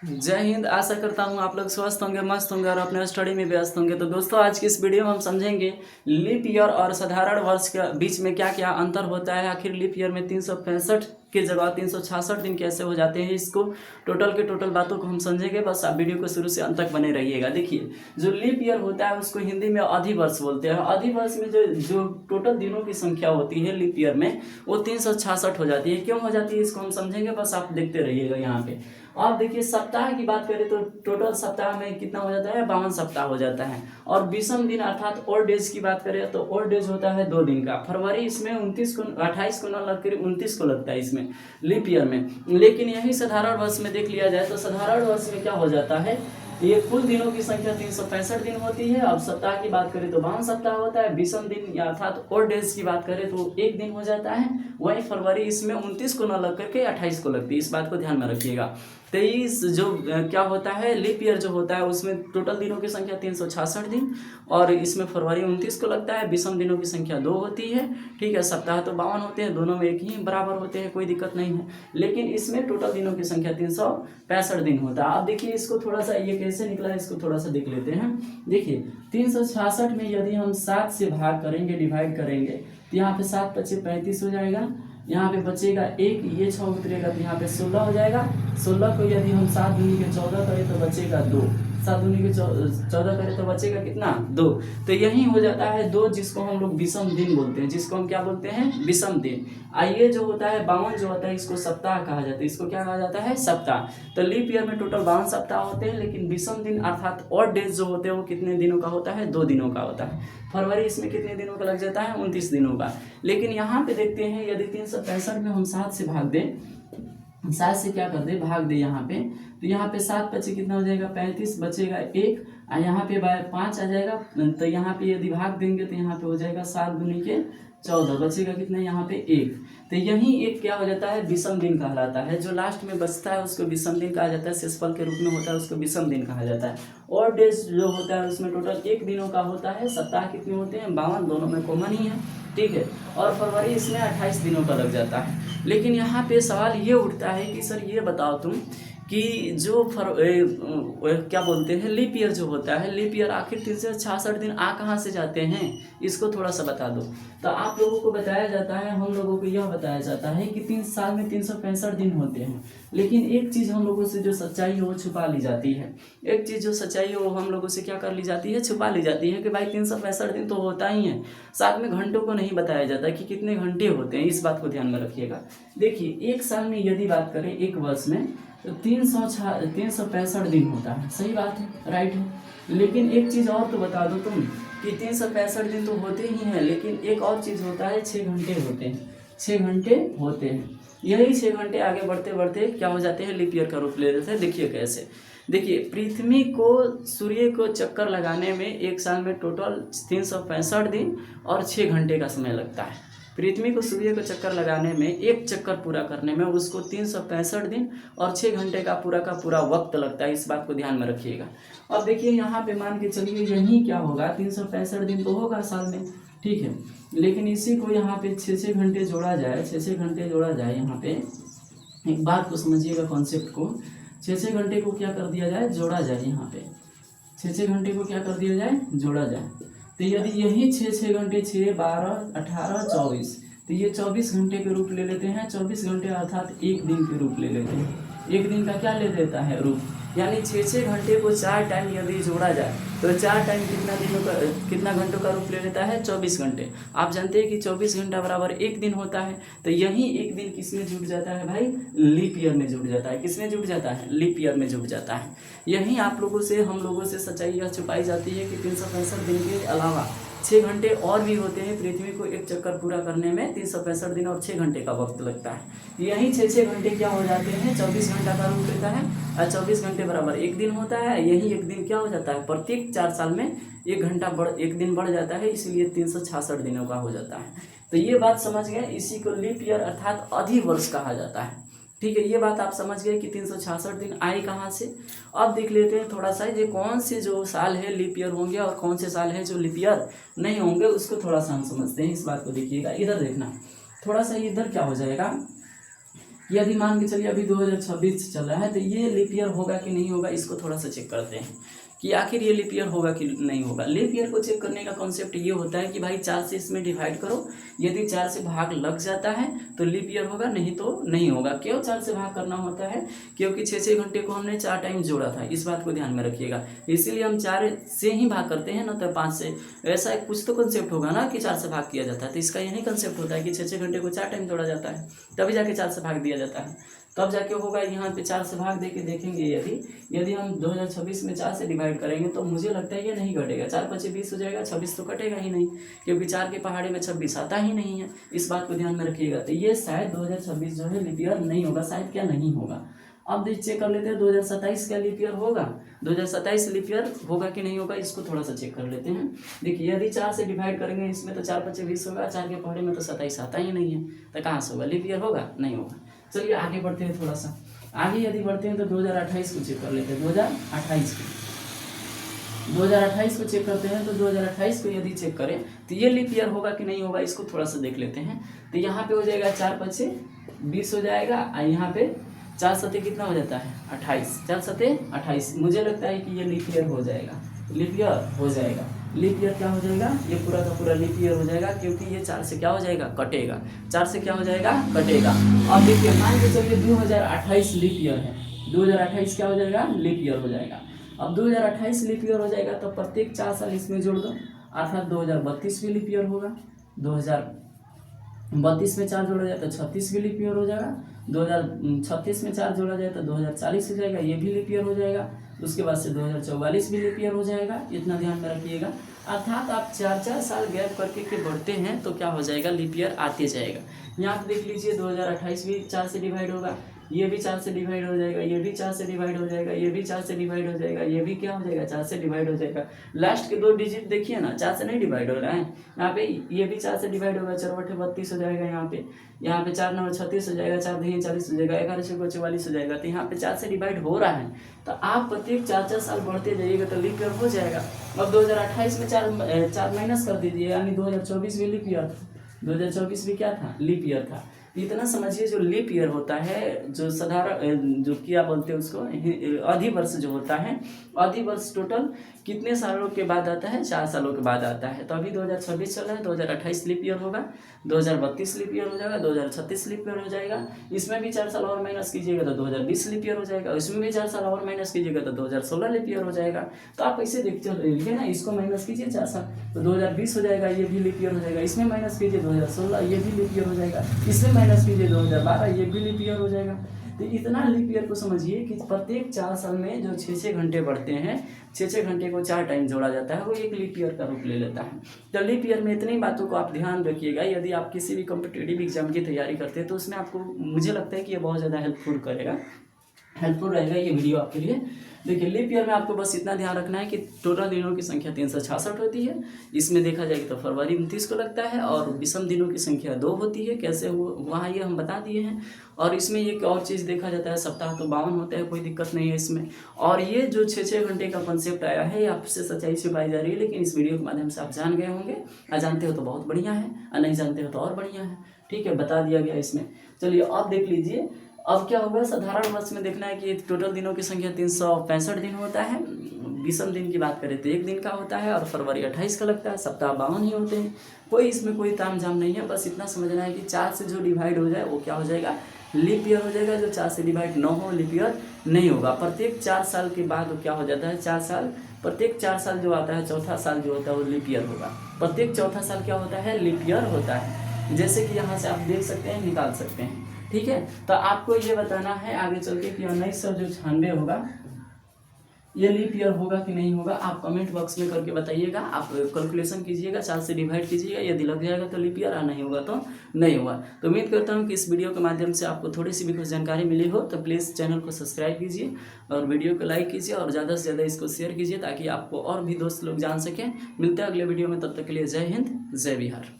जय हिंद। आशा करता हूँ आप लोग स्वस्थ होंगे, मस्त होंगे और अपने स्टडी में व्यस्त होंगे। तो दोस्तों, आज की इस वीडियो में हम समझेंगे लीप ईयर और साधारण वर्ष के बीच में क्या क्या अंतर होता है। आखिर लीप ईयर में 365 की जगह 366 दिन कैसे हो जाते हैं, इसको टोटल के टोटल बातों को हम समझेंगे। बस आप वीडियो को शुरू से अंत तक बने रहिएगा। देखिए, जो लीप ईयर होता है उसको हिंदी में अधिवर्ष बोलते हैं। अधिवर्ष में जो जो टोटल दिनों की संख्या होती है लीप ईयर में, वो 366 हो जाती है। क्यों हो जाती है इसको हम समझेंगे, बस आप देखते रहिएगा यहाँ पे। और देखिए, सप्ताह की बात करें तो टोटल सप्ताह में कितना हो जाता है, 52 सप्ताह हो जाता है। और विषम दिन अर्थात ओड डेज की बात करें तो ओड डेज होता है 2 दिन का। फरवरी इसमें 29 को 28 को न लगकर 29 को लगता है इसमें लीप ईयर में। लेकिन यही साधारण वर्ष में देख लिया जाए तो साधारण वर्ष में क्या हो जाता है, ये कुल दिनों की संख्या 365 दिन होती है। अब सप्ताह की बात करें तो 52 सप्ताह होता है। विषम दिन या अर्थात ओड डेज की बात करें तो 1 दिन हो जाता है। वही फरवरी इसमें 29 को न लग करके 28 को लगती है। इस बात को ध्यान में रखिएगा। 23 जो क्या होता है, लीप ईयर जो होता है उसमें टोटल दिनों की संख्या 366 दिन, और इसमें फरवरी 29 को लगता है। विषम दिनों की संख्या 2 होती है। ठीक है, सप्ताह तो 52 होते हैं, दोनों में एक ही बराबर होते हैं, कोई दिक्कत नहीं है। लेकिन इसमें टोटल दिनों की संख्या 365 दिन होता है। आप देखिए इसको थोड़ा सा, ये कैसे निकला है इसको थोड़ा सा देख लेते हैं। देखिए, 366 में यदि हम 7 से भाग करेंगे, डिवाइड करेंगे, तो यहाँ पे 7 × 5 = 35 हो जाएगा। यहाँ पे बचेगा 1, ये 6 उतरेगा तो यहाँ पे 16 हो जाएगा। 16 को यदि हम 7 दूनी के 14 करें तो बचेगा 2। 7 दूनी के 14 करें तो बचेगा कितना, 2। तो यही हो जाता है 2, जिसको हम लोग विषम दिन बोलते हैं। जिसको हम क्या बोलते हैं, विषम दिन। आइए, जो होता है 52 जो होता है इसको सप्ताह कहा जाता है। इसको क्या कहा जाता है, सप्ताह। तो लीप ईयर में टोटल 52 सप्ताह होते हैं। लेकिन विषम दिन अर्थात ऑड डेज जो होते हैं वो कितने दिनों का होता है, 2 दिनों का होता है। फरवरी इसमें कितने दिनों का लग जाता है, 29 दिनों का। लेकिन यहाँ पे देखते हैं, यदि 365 में हम 7 से भाग दें, 7 से क्या कर दे, भाग दे यहाँ पे, तो यहाँ पे 7 बचे कितना हो जाएगा, 35, बचेगा 1, और यहाँ पे 5 आ जाएगा। तो यहाँ पे यदि भाग देंगे तो यहाँ पे हो जाएगा 7 दूनी के 14, बचेगा कितना, यहाँ पे 1। तो यही एक क्या हो जाता है, विषम दिन कहलाता है। जो लास्ट में बचता है उसको विषम दिन कहा जाता है। शेषफल के रूप में होता है, उसको विषम दिन कहा जाता है। और डेज जो होता है उसमें टोटल 1 दिनों का होता है। सप्ताह कितने होते हैं, 52, दोनों में कॉमन ही है। ठीक है, और फरवरी इसमें 28 दिनों का लग जाता है। लेकिन यहाँ पे सवाल ये उठता है कि सर ये बताओ तुम कि जो क्या बोलते हैं, लीप ईयर जो होता है, लीप ईयर आखिर 366 दिन आ कहाँ से जाते हैं, इसको थोड़ा सा बता दो। तो आप लोगों को बताया जाता है, हम लोगों को यह बताया जाता है कि 3 साल में 365 दिन होते हैं। लेकिन एक चीज़ हम लोगों से जो सच्चाई है वो छुपा ली जाती है। एक चीज़ जो सच्चाई है वो हम लोगों से क्या कर ली जाती है, छुपा ली जाती है। कि भाई 365 दिन तो होता ही है, साथ में घंटों को नहीं बताया जाता कि कितने घंटे होते हैं। इस बात को ध्यान में रखिएगा। देखिए, एक साल में यदि बात करें, एक वर्ष में, तो 365 दिन होता है। सही बात है, राइट है। लेकिन एक चीज़ और तो बता दो तुम कि 365 दिन तो होते ही हैं, लेकिन एक और चीज़ होता है, 6 घंटे होते हैं। 6 घंटे होते हैं। यही 6 घंटे आगे बढ़ते बढ़ते क्या हो जाते हैं, लीप ईयर का रूप ले लेते हैं। देखिए कैसे। देखिए, पृथ्वी को सूर्य को चक्कर लगाने में एक साल में टोटल 365 दिन और 6 घंटे का समय लगता है। पृथ्वी को सूर्य को चक्कर लगाने में, एक चक्कर पूरा करने में उसको 365 दिन और 6 घंटे का पूरा वक्त लगता है। इस बात को ध्यान में रखिएगा। अब देखिए, यहाँ पे मान के चलिए यही क्या होगा, 365 दिन तो होगा साल में, ठीक है। लेकिन इसी को यहाँ पे 6-6 घंटे जोड़ा जाए, 6-6 घंटे जोड़ा जाए। यहाँ पे एक बात को समझिएगा, कॉन्सेप्ट को। 6-6 घंटे को क्या कर दिया जाए, जोड़ा जाए। यहाँ पे 6-6 घंटे को क्या कर दिया जाए, जोड़ा जाए। तो यदि यही 6-6 घंटे, 6, 12, 18, 24, तो ये 24 घंटे के रूप ले लेते हैं। 24 घंटे अर्थात 1 दिन के रूप ले लेते हैं। 1 दिन का क्या ले लेता है, रूप। यानी 6-6 घंटे को 4 टाइम यदि जोड़ा जाए तो 4 टाइम कितना घंटों का रूप ले लेता है, 24 घंटे। आप जानते हैं कि 24 घंटा बराबर 1 दिन होता है। तो यही 1 दिन किसमें जुड़ जाता है भाई, लीप ईयर में जुड़ जाता है। किसमें जुड़ जाता है, लीप ईयर में जुड़ जाता है। यही आप लोगों से, हम लोगों से सच्चाई यह छुपाई जाती है कि 365 दिन के अलावा 6 घंटे और भी होते हैं। पृथ्वी को एक चक्कर पूरा करने में 365 दिन और 6 घंटे का वक्त लगता है। यही 6-6 घंटे क्या हो जाते हैं, 24 घंटा का रूप लेता है। और 24 घंटे बराबर 1 दिन होता है। यही 1 दिन क्या हो जाता है, प्रत्येक 4 साल में 1 दिन बढ़ जाता है, इसलिए 366 दिनों का हो जाता है। तो ये बात समझ गए। इसी को लीप ईयर अर्थात अधिवर्ष कहा जाता है। ठीक है, ये बात आप समझ गए कि 366 दिन आए कहाँ से। अब देख लेते हैं थोड़ा सा, ये कौन से जो साल है लीप ईयर होंगे और कौन से साल है जो लीप ईयर नहीं होंगे, उसको थोड़ा सा हम समझते हैं। इस बात को देखिएगा, इधर देखना थोड़ा सा, इधर क्या हो जाएगा, यदि मान के चलिए अभी 2026 चल रहा है तो ये लीप ईयर होगा कि नहीं होगा, इसको थोड़ा सा चेक करते हैं कि आखिर ये लीप ईयर होगा कि नहीं होगा। लीप ईयर को चेक करने का कॉन्सेप्ट ये होता है कि भाई 4 से इसमें डिवाइड करो, यदि 4 से भाग लग जाता है तो लीप ईयर होगा, नहीं तो नहीं होगा। क्यों 4 से भाग करना होता है? क्योंकि 6-6 घंटे को हमने 4 टाइम जोड़ा था, इस बात को ध्यान में रखिएगा। इसीलिए हम 4 से ही भाग करते हैं, ना तो 5 से। ऐसा कुछ तो कंसेप्ट होगा ना कि 4 से भाग किया जाता है, तो इसका यही कंसेप्ट होता है कि 6-6 घंटे को 4 टाइम जोड़ा जाता है, तभी जाके 4 से भाग दिया जाता है। तब जाके होगा। यहाँ पे 4 से भाग देके देखेंगे, यदि हम 2026 में 4 से डिवाइड करेंगे तो मुझे लगता है ये नहीं कटेगा। 4×5 20 हो जाएगा, 26 तो कटेगा ही नहीं, क्योंकि 4 के पहाड़े में 26 आता ही नहीं है। इस बात को ध्यान में रखिएगा। तो ये शायद 2026 जो है लीप ईयर नहीं होगा, शायद क्या नहीं होगा। अब चेक कर लेते हैं 2027 क्या लीप ईयर होगा, 2027 लीप ईयर होगा कि नहीं होगा, इसको थोड़ा सा चेक कर लेते हैं। देखिए यदि 4 से डिवाइड करेंगे इसमें तो 4×5 20 होगा, 4 के पहाड़े में तो 27 आता ही नहीं है, तो कहाँ से होगा? लीप ईयर होगा? नहीं होगा। चलिए आगे बढ़ते हैं, थोड़ा सा आगे यदि बढ़ते हैं तो 2028 को चेक कर लेते हैं। 2028 को चेक करते हैं तो 2028 को यदि चेक करें तो ये लीप ईयर होगा कि नहीं होगा, इसको थोड़ा सा देख लेते हैं। तो यहाँ पे हो जाएगा 4×5 20 हो जाएगा, और यहाँ पे 4 सते कितना हो जाता है? 28, 4 सते 28। मुझे लगता है कि ये लीप ईयर हो जाएगा, लीप ईयर हो जाएगा। लीप ईयर क्या हो जाएगा? ये पूरा का पूरा लीप ईयर हो जाएगा, क्योंकि ये 4 से क्या हो जाएगा? कटेगा। 4 से क्या हो जाएगा? कटेगा। अब देखिए मान के चलिए 2028 लीप ईयर है, 2028 क्या हो जाएगा? लीप ईयर हो जाएगा। अब 2028 लीप ईयर हो जाएगा तो प्रत्येक 4 साल इसमें जोड़ दो, अर्थात 2032 भी लीप ईयर होगा। 2032 में 4 जोड़ा जाए तो 36 भी लीप ईयर हो जाएगा। 2036 में 4 जोड़ा जाए तो 2040 हो जाएगा, ये भी लीप ईयर हो जाएगा। उसके बाद से 2044 भी लीप ईयर हो जाएगा, इतना ध्यान में रखिएगा। अर्थात आप 4-4 साल गैप करके के बढ़ते हैं तो क्या हो जाएगा? लीप ईयर आते जाएगा। यहाँ पे देख लीजिए 2028 भी 4 से डिवाइड होगा, ये भी 4 से डिवाइड हो जाएगा, ये भी 4 से डिवाइड हो जाएगा, ये भी 4 से डिवाइड हो जाएगा, ये भी क्या हो जाएगा? 4 से डिवाइड हो जाएगा। लास्ट के 2 डिजिट देखिए ना, 4 से नहीं डिवाइड हो रहा है। यहाँ पे ये भी 4 से डिवाइड होगा, 4×8 32 हो जाएगा। यहाँ पे 4 9 36 हो जाएगा, 4 2 40 हो जाएगा, 11 6 44 हो जाएगा। तो यहाँ पे 4 से डिवाइड हो रहा है, तो आप प्रत्येक 4-4 साल बढ़ते जाइएगा तो लीप ईयर हो जाएगा। अब 2028 में 4 माइनस कर दीजिए, यानी 2024 भी लीप ईयर था। 2024 भी क्या था? लीप ईयर था। इतना समझिए, जो लीप ईयर होता है, जो साधारण जो क्या बोलते हैं उसको, अधिवर्ष जो होता है, अधिवर्ष टोटल कितने सालों के बाद आता है? 4 सालों के बाद आता है। तो अभी 2026 चल रहा है, 2028 लीप ईयर होगा, 2032 लीप ईयर हो जाएगा, 2036 लीप ईयर हो जाएगा। इसमें भी 4 साल और माइनस कीजिएगा तो 2020 लीप ईयर हो जाएगा। इसमें भी 4 साल और माइनस कीजिएगा तो 2016 लीप ईयर हो जाएगा। तो आप ऐसे देखते देखिए ना, इसको माइनस कीजिए 4 साल तो 2020 हो जाएगा, ये भी लीप ईयर हो जाएगा। इसमें माइनस कीजिए 2016, ये भी लीप ईयर हो जाएगा। इसमें माइनस कीजिए 2012, ये भी लीप ईयर हो जाएगा। तो इतना लीप ईयर को समझिए कि प्रत्येक 4 साल में जो 6-6 घंटे बढ़ते हैं, 6-6 घंटे को 4 टाइम जोड़ा जाता है, वो एक लीप ईयर का रूप ले लेता है। तो लीप ईयर में इतनी बातों को आप ध्यान रखिएगा। यदि आप किसी भी कॉम्पिटिटिव एग्जाम की तैयारी करते हैं तो उसमें आपको, मुझे लगता है कि ये बहुत ज़्यादा हेल्पफुल रहेगा ये वीडियो आपके लिए। देखिए लीप ईयर में आपको बस इतना ध्यान रखना है कि टोटल दिनों की संख्या 366 होती है। इसमें देखा जाए तो फरवरी 29 को लगता है, और विषम दिनों की संख्या 2 होती है। कैसे हुआ ये हम बता दिए हैं। और इसमें एक और चीज़ देखा जाता है, सप्ताह तो 52 होते हैं, कोई दिक्कत नहीं है इसमें। और ये जो 6-6 घंटे का कंसेप्ट आया है, ये आपसे सच्चाई छुपाई जा रही है, लेकिन इस वीडियो के माध्यम से आप जान गए होंगे। जानते हो तो बहुत बढ़िया है, और नहीं जानते हो तो और बढ़िया है। ठीक है, बता दिया गया इसमें। चलिए अब देख लीजिए, अब क्या होगा? साधारण वर्ष में देखना है कि टोटल दिनों की संख्या 365 दिन होता है। विषम दिन की बात करें तो 1 दिन का होता है, और फरवरी 28 का लगता है। सप्ताह 52 ही होते हैं, कोई इसमें कोई ताम झाम नहीं है। बस इतना समझना है कि 4 से जो डिवाइड हो जाए वो क्या हो जाएगा? लीप ईयर हो जाएगा। जो 4 से डिवाइड न हो, लीप ईयर नहीं होगा। प्रत्येक 4 साल के बाद वो क्या हो जाता है? 4 साल, प्रत्येक 4 साल जो आता है, चौथा साल जो होता है वो लीप ईयर होगा। प्रत्येक चौथा साल क्या होता है? लीप ईयर होता है। जैसे कि यहाँ से आप देख सकते हैं, निकाल सकते हैं। ठीक है, तो आपको ये बताना है आगे चल के कि 1996 होगा, ये लीप ईयर होगा कि नहीं होगा। आप कमेंट बॉक्स में करके बताइएगा। आप कैलकुलेशन कीजिएगा, 4 से डिवाइड कीजिएगा, यदि लग जाएगा तो लीप ईयर, और नहीं होगा तो नहीं होगा। तो उम्मीद करता हूँ कि इस वीडियो के माध्यम से आपको थोड़ी सी भी कुछ जानकारी मिली हो। तो प्लीज़ चैनल को सब्सक्राइब कीजिए और वीडियो को लाइक कीजिए, और ज़्यादा से ज़्यादा इसको शेयर कीजिए, ताकि आपको और भी दोस्त लोग जान सकें। मिलते हैं अगले वीडियो में, तब तक के लिए जय हिंद, जय बिहार।